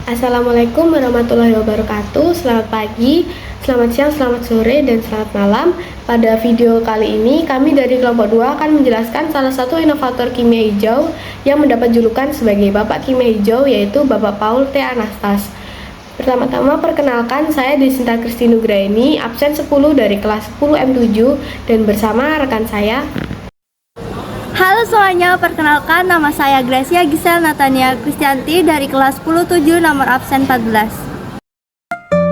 Assalamualaikum warahmatullahi wabarakatuh. Selamat pagi, selamat siang, selamat sore, dan selamat malam. Pada video kali ini, kami dari kelompok 2 akan menjelaskan salah satu inovator kimia hijau yang mendapat julukan sebagai Bapak Kimia Hijau, yaitu Bapak Paul T. Anastas. Pertama-tama perkenalkan, saya Desinta Kristi Nugraini, absen 10 dari kelas 10 M7, dan bersama rekan saya. Halo semuanya, perkenalkan nama saya Gracia Gisel Natania Kristianti dari kelas 10-7 nomor absen 14.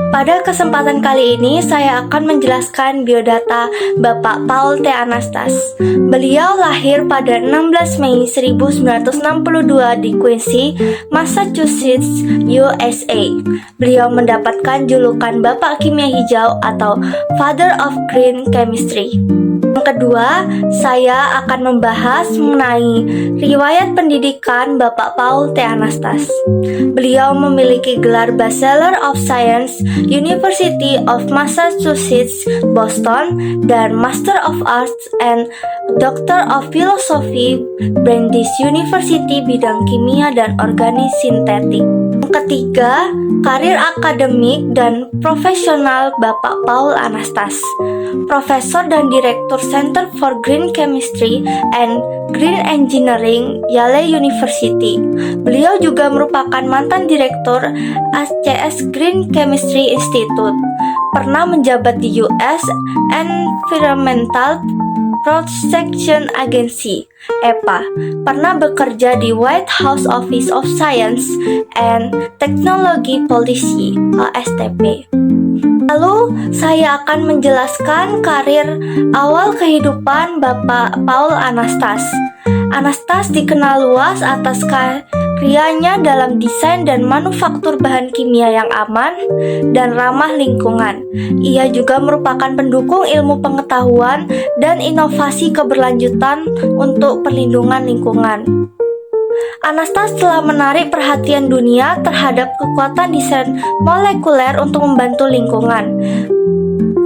Pada kesempatan kali ini saya akan menjelaskan biodata Bapak Paul T. Anastas. Beliau lahir pada 16 Mei 1962 di Quincy, Massachusetts, USA. Beliau mendapatkan julukan Bapak Kimia Hijau atau Father of Green Chemistry. Yang kedua, saya akan membahas mengenai riwayat pendidikan Bapak Paul T. Anastas. Beliau memiliki gelar Bachelor of Science, University of Massachusetts, Boston, dan Master of Arts and Doctor of Philosophy, Brandeis University, bidang kimia dan organik sintetik. Yang ketiga, karir akademik dan profesional Bapak Paul Anastas. Profesor dan Direktur Center for Green Chemistry and Green Engineering, Yale University. Beliau juga merupakan mantan Direktur ACS Green Chemistry Institute. Pernah menjabat di US Environmental Protection Agency (EPA). Pernah bekerja di White House Office of Science and Technology Policy (OSTP). Lalu saya akan menjelaskan karir awal kehidupan Bapak Paul Anastas. Anastas dikenal luas atas karyanya dalam desain dan manufaktur bahan kimia yang aman dan ramah lingkungan. Ia juga merupakan pendukung ilmu pengetahuan dan inovasi keberlanjutan untuk perlindungan lingkungan. Anastas telah menarik perhatian dunia terhadap kekuatan desain molekuler untuk membantu lingkungan.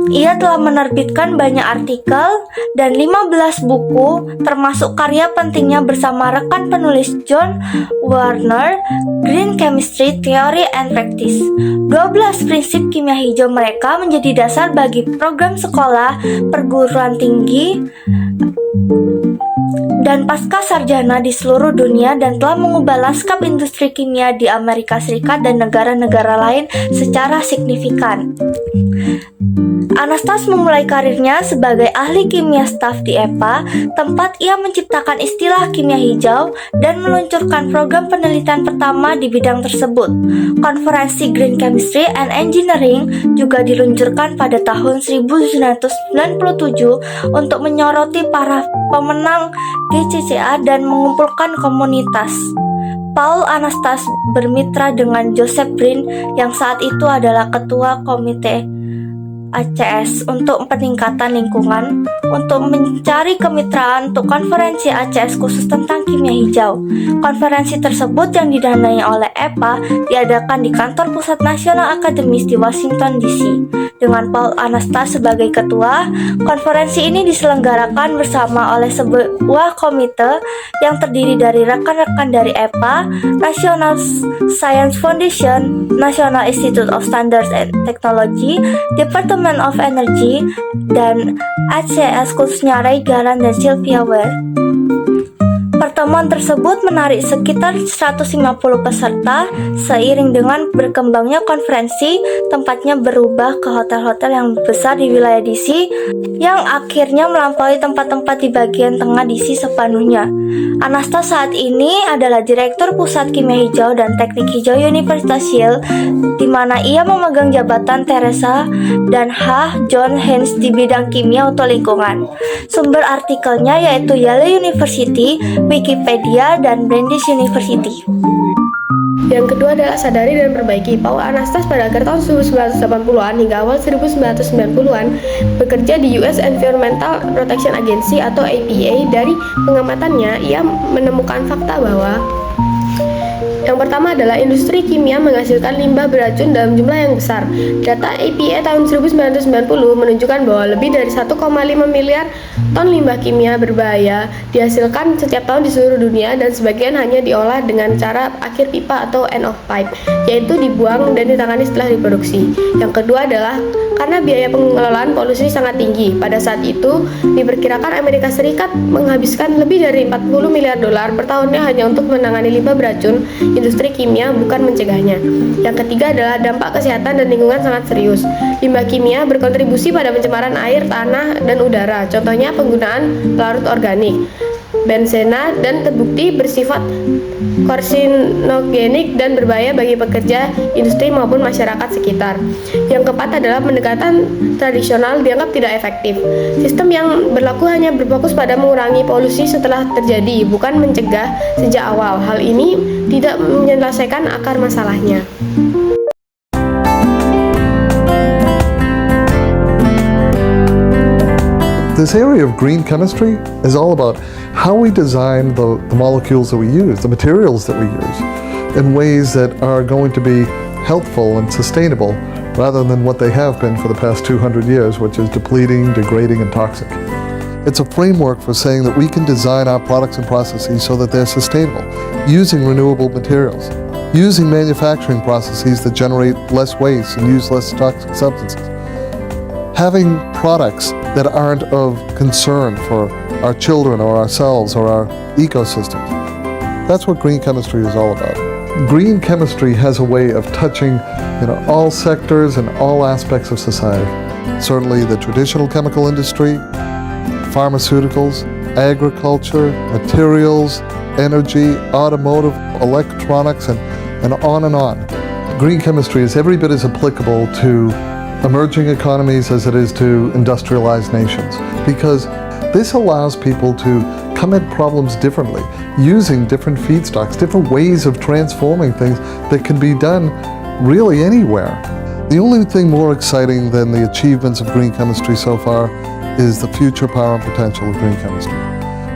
Ia telah menerbitkan banyak artikel dan 15 buku, termasuk karya pentingnya bersama rekan penulis John Warner, Green Chemistry Theory and Practice. 12 prinsip kimia hijau mereka menjadi dasar bagi program sekolah perguruan tinggi dan pasca sarjana di seluruh dunia dan telah mengubah lanskap industri kimia di Amerika Serikat dan negara-negara lain secara signifikan. Anastas memulai karirnya sebagai ahli kimia staf di EPA, tempat ia menciptakan istilah kimia hijau dan meluncurkan program penelitian pertama di bidang tersebut. Konferensi Green Chemistry and Engineering juga diluncurkan pada tahun 1997 untuk menyoroti para pemenang GCCA dan mengumpulkan komunitas. Paul Anastas bermitra dengan Joseph Brin yang saat itu adalah ketua komite ACS untuk peningkatan lingkungan untuk mencari kemitraan untuk konferensi ACS khusus tentang kimia hijau. Konferensi tersebut yang didanai oleh EPA diadakan di kantor pusat nasional akademis di Washington DC. Dengan Paul Anastas sebagai ketua, konferensi ini diselenggarakan bersama oleh sebuah komite yang terdiri dari rekan-rekan dari EPA, National Science Foundation, National Institute of Standards and Technology, Department of Energy, dan ACS khususnya Ray Garan dan Sylvia Ware. Pertemuan tersebut menarik sekitar 150 peserta. Seiring dengan berkembangnya konferensi, tempatnya berubah ke hotel-hotel yang besar di wilayah DC yang akhirnya melampaui tempat-tempat di bagian tengah DC sepenuhnya. Anastas saat ini adalah Direktur Pusat Kimia Hijau dan Teknik Hijau Universitas Yale, di mana ia memegang jabatan Teresa dan H. John Heinz di bidang kimia untuk lingkungan. Sumber artikelnya yaitu Yale University, Wikipedia, dan Brandeis University. Yang kedua adalah sadari dan perbaiki. Paul Anastas pada akhir tahun 1980-an hingga awal 1990-an bekerja di US Environmental Protection Agency atau EPA. Dari pengamatannya, ia menemukan fakta bahwa yang Yang pertama adalah industri kimia menghasilkan limbah beracun dalam jumlah yang besar. Data EPA tahun 1990 menunjukkan bahwa lebih dari 1,5 miliar ton limbah kimia berbahaya dihasilkan setiap tahun di seluruh dunia, dan sebagian hanya diolah dengan cara akhir pipa atau end of pipe, yaitu dibuang dan ditangani setelah diproduksi. Yang kedua adalah karena biaya pengelolaan polusi sangat tinggi. Pada saat itu, diperkirakan Amerika Serikat menghabiskan lebih dari 40 miliar dolar per tahunnya hanya untuk menangani limbah beracun industri kimia, bukan mencegahnya. Yang ketiga adalah dampak kesehatan dan lingkungan sangat serius. Limbah kimia berkontribusi pada pencemaran air, tanah, dan udara. Contohnya penggunaan pelarut organik, benzena, dan terbukti bersifat karsinogenik dan berbahaya bagi pekerja industri maupun masyarakat sekitar. Yang keempat adalah pendekatan tradisional dianggap tidak efektif. Sistem yang berlaku hanya berfokus pada mengurangi polusi setelah terjadi, bukan mencegah sejak awal. Hal ini tidak menyelesaikan akar masalahnya. This area of green chemistry is all about how we design the molecules that we use, the materials that we use, in ways that are going to be healthful and sustainable rather than what they have been for the past 200 years, which is depleting, degrading, and toxic. It's a framework for saying that we can design our products and processes so that they're sustainable, using renewable materials, using manufacturing processes that generate less waste and use less toxic substances, having products that aren't of concern for our children or ourselves or our ecosystems. That's what green chemistry is all about. Green chemistry has a way of touching, all sectors and all aspects of society. Certainly the traditional chemical industry, pharmaceuticals, agriculture, materials, energy, automotive, electronics, and on and on. Green chemistry is every bit as applicable to emerging economies as it is to industrialized nations, because this allows people to come at problems differently, using different feedstocks, different ways of transforming things that can be done really anywhere. The only thing more exciting than the achievements of green chemistry so far is the future power and potential of green chemistry.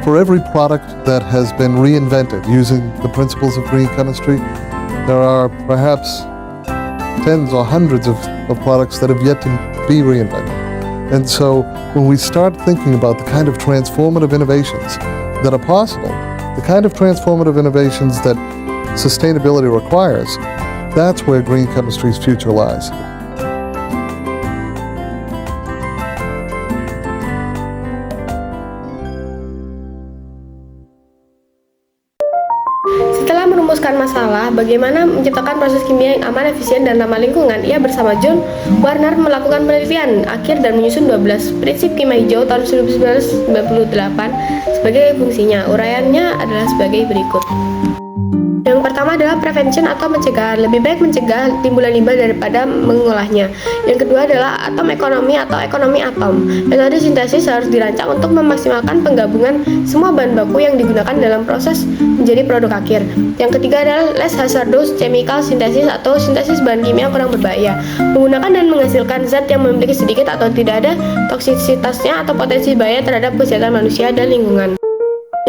For every product that has been reinvented using the principles of green chemistry, there are perhaps tens or hundreds of products that have yet to be reinvented. And so when we start thinking about the kind of transformative innovations that are possible, the kind of transformative innovations that sustainability requires, that's where green chemistry's future lies. Setelah merumuskan masalah bagaimana menciptakan proses kimia yang aman, efisien, dan ramah lingkungan, ia bersama John Warner melakukan penelitian akhir dan menyusun 12 prinsip kimia hijau tahun 1998 sebagai fungsinya. Uraiannya adalah sebagai berikut. Yang pertama adalah prevention atau pencegahan. Lebih baik mencegah timbulan limbah daripada mengolahnya. Yang kedua adalah atom ekonomi atau ekonomi atom. Metode sintesis harus dirancang untuk memaksimalkan penggabungan semua bahan baku yang digunakan dalam proses menjadi produk akhir. Yang ketiga adalah less hazardous chemical synthesis atau sintesis bahan kimia yang kurang berbahaya. Menggunakan dan menghasilkan zat yang memiliki sedikit atau tidak ada toksisitasnya atau potensi bahaya terhadap kesehatan manusia dan lingkungan.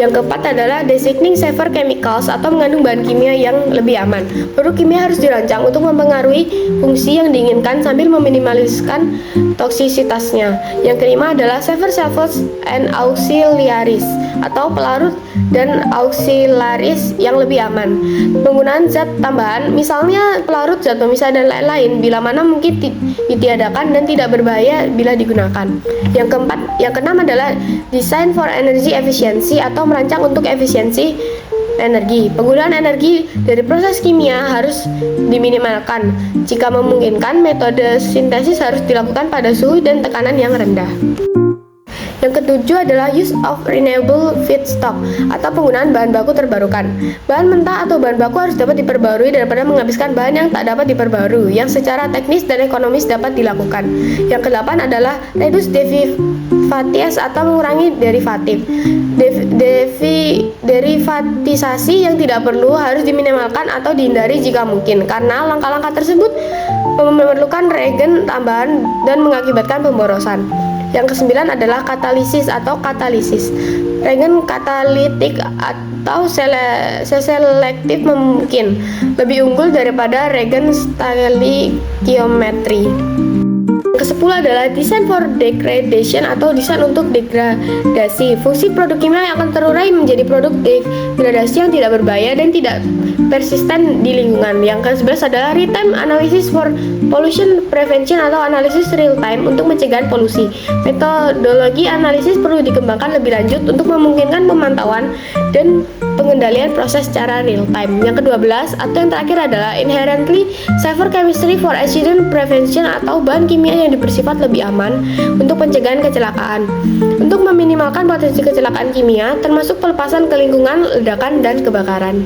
Yang keempat adalah designing safer chemicals atau mengandung bahan kimia yang lebih aman. Produk kimia harus dirancang untuk mempengaruhi fungsi yang diinginkan sambil meminimaliskan toksisitasnya. Yang kelima adalah safer salvage and auxiliaries atau pelarut dan auxiliaries yang lebih aman. Penggunaan zat tambahan, misalnya pelarut, zat pemisah, dan lain-lain, bila mana mungkin ditiadakan dan tidak berbahaya bila digunakan. Yang keenam adalah design for energy efficiency atau merancang untuk efisiensi energi. Penggunaan energi dari proses kimia harus diminimalkan. Jika memungkinkan, metode sintesis harus dilakukan pada suhu dan tekanan yang rendah. Yang ketujuh adalah use of renewable feedstock atau penggunaan bahan baku terbarukan. Bahan mentah atau bahan baku harus dapat diperbarui daripada menghabiskan bahan yang tak dapat diperbarui, yang secara teknis dan ekonomis dapat dilakukan. Yang kedelapan adalah reduce derivatives atau mengurangi derivatif. Derivatisasi yang tidak perlu harus diminimalkan atau dihindari jika mungkin, karena langkah-langkah tersebut memerlukan reagen tambahan dan mengakibatkan pemborosan. Yang kesembilan adalah katalisis atau katalisis. Reagen katalitik atau selektif mungkin lebih unggul daripada reagen stoichiometry. Ke-10 adalah design for degradation atau desain untuk degradasi. Fungsi produk kimia yang akan terurai menjadi produk degradasi yang tidak berbahaya dan tidak persisten di lingkungan. Yang ke-11 adalah real-time analysis for pollution prevention atau analisis real-time untuk mencegah polusi. Metodologi analisis perlu dikembangkan lebih lanjut untuk memungkinkan pemantauan dan pengendalian proses secara real-time. Yang ke-12 atau yang terakhir adalah inherently safer chemistry for accident prevention atau bahan kimia yang bersifat lebih aman untuk pencegahan kecelakaan. Untuk meminimalkan potensi kecelakaan kimia, termasuk pelepasan ke lingkungan, ledakan, dan kebakaran.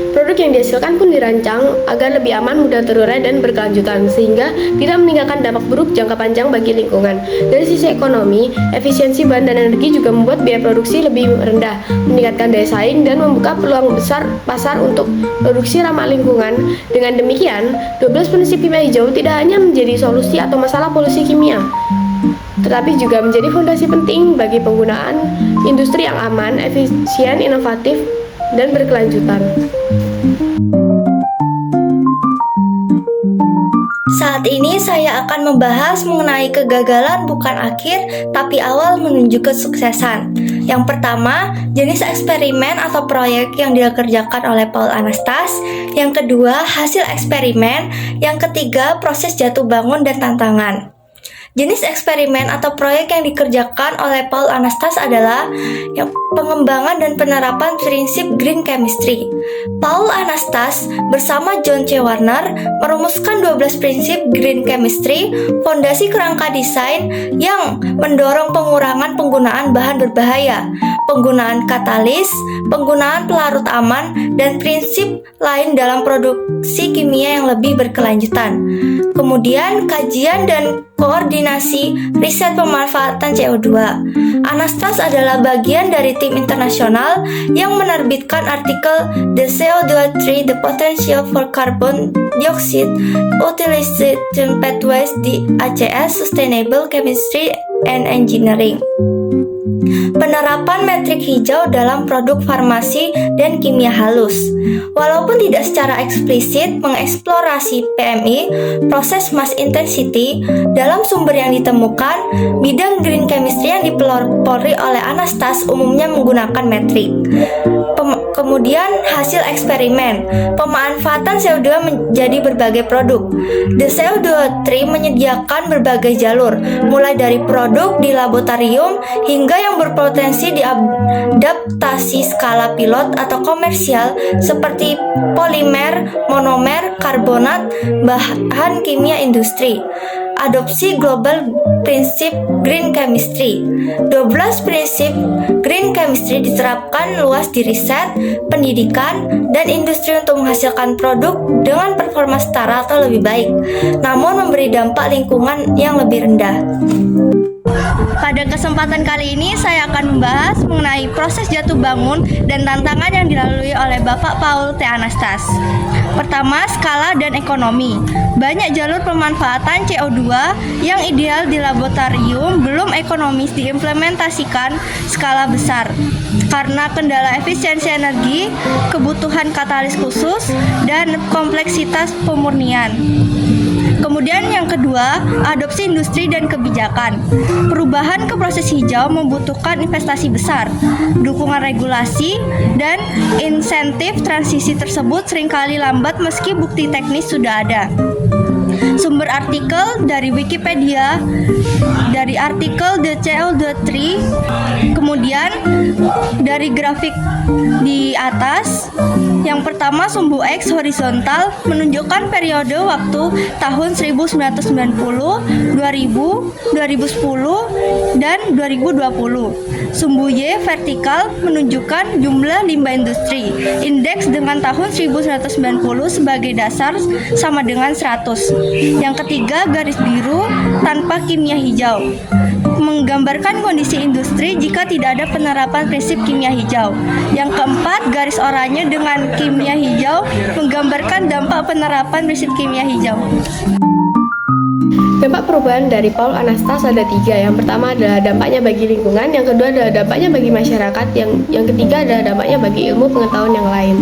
Produk yang dihasilkan pun dirancang agar lebih aman, mudah terurai, dan berkelanjutan, sehingga tidak meninggalkan dampak buruk jangka panjang bagi lingkungan. Dari sisi ekonomi, efisiensi bahan dan energi juga membuat biaya produksi lebih rendah, meningkatkan daya saing, dan membuka peluang besar pasar untuk produksi ramah lingkungan. Dengan demikian, 12 prinsip kimia hijau tidak hanya menjadi solusi atau masalah polusi kimia, tetapi juga menjadi fondasi penting bagi penggunaan industri yang aman, efisien, inovatif, dan berkelanjutan. Saat ini saya akan membahas mengenai kegagalan bukan akhir, tapi awal menuju kesuksesan. Yang pertama, jenis eksperimen atau proyek yang dikerjakan oleh Paul Anastas. Yang kedua, hasil eksperimen. Yang ketiga, proses jatuh bangun dan tantangan. Jenis eksperimen atau proyek yang dikerjakan oleh Paul Anastas adalah pengembangan dan penerapan prinsip green chemistry. Paul Anastas bersama John C. Warner merumuskan 12 prinsip green chemistry, fondasi kerangka desain yang mendorong pengurangan penggunaan bahan berbahaya, penggunaan katalis, penggunaan pelarut aman, dan prinsip lain dalam produksi kimia yang lebih berkelanjutan. Kemudian kajian dan koordinasi riset pemanfaatan CO2. Anastas adalah bagian dari tim internasional yang menerbitkan artikel The CO2 Tree, The Potential for Carbon Dioxide Utilization Pathways di ACS Sustainable Chemistry and Engineering. Penerapan metrik hijau dalam produk farmasi dan kimia halus. Walaupun tidak secara eksplisit mengeksplorasi PMI, proses mass intensity, dalam sumber yang ditemukan, bidang green chemistry yang dipelopori oleh Anastas umumnya menggunakan metrik. Kemudian hasil eksperimen, pemanfaatan CO2 menjadi berbagai produk. The CO2 Tree menyediakan berbagai jalur, mulai dari produk di laboratorium hingga yang berpotensi diadaptasi skala pilot atau komersial seperti polimer, monomer, karbonat, bahan kimia industri. Adopsi global prinsip green chemistry. 12 prinsip green chemistry diterapkan luas di riset, pendidikan, dan industri untuk menghasilkan produk dengan performa setara atau lebih baik, namun memberi dampak lingkungan yang lebih rendah. Pada kesempatan kali ini saya akan membahas mengenai proses jatuh bangun dan tantangan yang dilalui oleh Bapak Paul T. Anastas. Pertama, skala dan ekonomi. Banyak jalur pemanfaatan CO2 yang ideal di laboratorium belum ekonomis diimplementasikan skala besar karena kendala efisiensi energi, kebutuhan katalis khusus, dan kompleksitas pemurnian. Kemudian yang kedua, adopsi industri dan kebijakan. Perubahan ke proses hijau membutuhkan investasi besar, dukungan regulasi, dan insentif transisi tersebut seringkali lambat meski bukti teknis sudah ada. Sumber artikel dari Wikipedia, dari artikel The CO2 Tree, kemudian dari grafik di atas. Yang pertama, sumbu X horizontal menunjukkan periode waktu tahun 1990, 2000, 2010, dan 2020. Sumbu Y vertikal menunjukkan jumlah limbah industri. Indeks dengan tahun 1990 sebagai dasar sama dengan 100. Yang ketiga, garis biru tanpa kimia hijau menggambarkan kondisi industri jika tidak ada penerapan prinsip kimia hijau. Yang keempat, garis oranye dengan kimia hijau menggambarkan dampak penerapan prinsip kimia hijau. Dampak perubahan dari Paul Anastas ada 3. Yang pertama adalah dampaknya bagi lingkungan, yang kedua adalah dampaknya bagi masyarakat, yang ketiga adalah dampaknya bagi ilmu pengetahuan yang lain.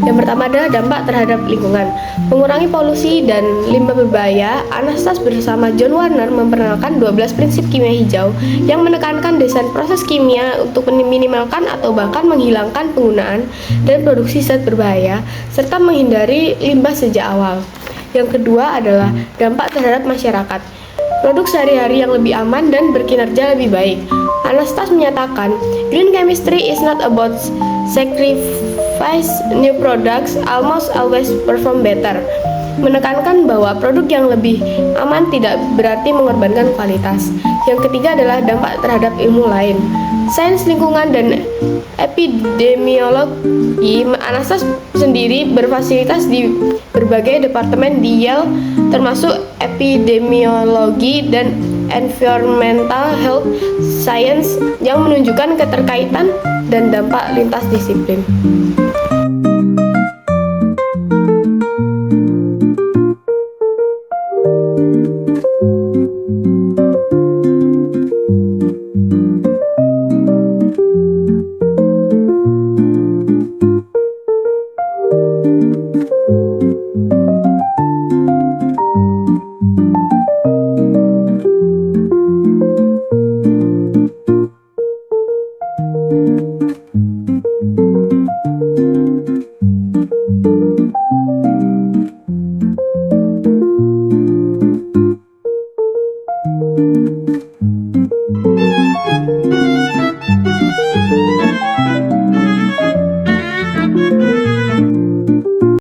Yang pertama adalah dampak terhadap lingkungan. Mengurangi polusi dan limbah berbahaya, Anastas bersama John Warner memperkenalkan 12 prinsip kimia hijau yang menekankan desain proses kimia untuk meminimalkan atau bahkan menghilangkan penggunaan dan produksi zat berbahaya serta menghindari limbah sejak awal. Yang kedua adalah dampak terhadap masyarakat. Produk sehari-hari yang lebih aman dan berkinerja lebih baik. Anastas menyatakan, green chemistry is not about sacrifice new products, almost always perform better. Menekankan bahwa produk yang lebih aman tidak berarti mengorbankan kualitas. Yang ketiga adalah dampak terhadap ilmu lain. Sains lingkungan dan epidemiologi. Anastas sendiri berfasilitas di berbagai departemen di Yale, termasuk epidemiologi dan environmental health science yang menunjukkan keterkaitan dan dampak lintas disiplin.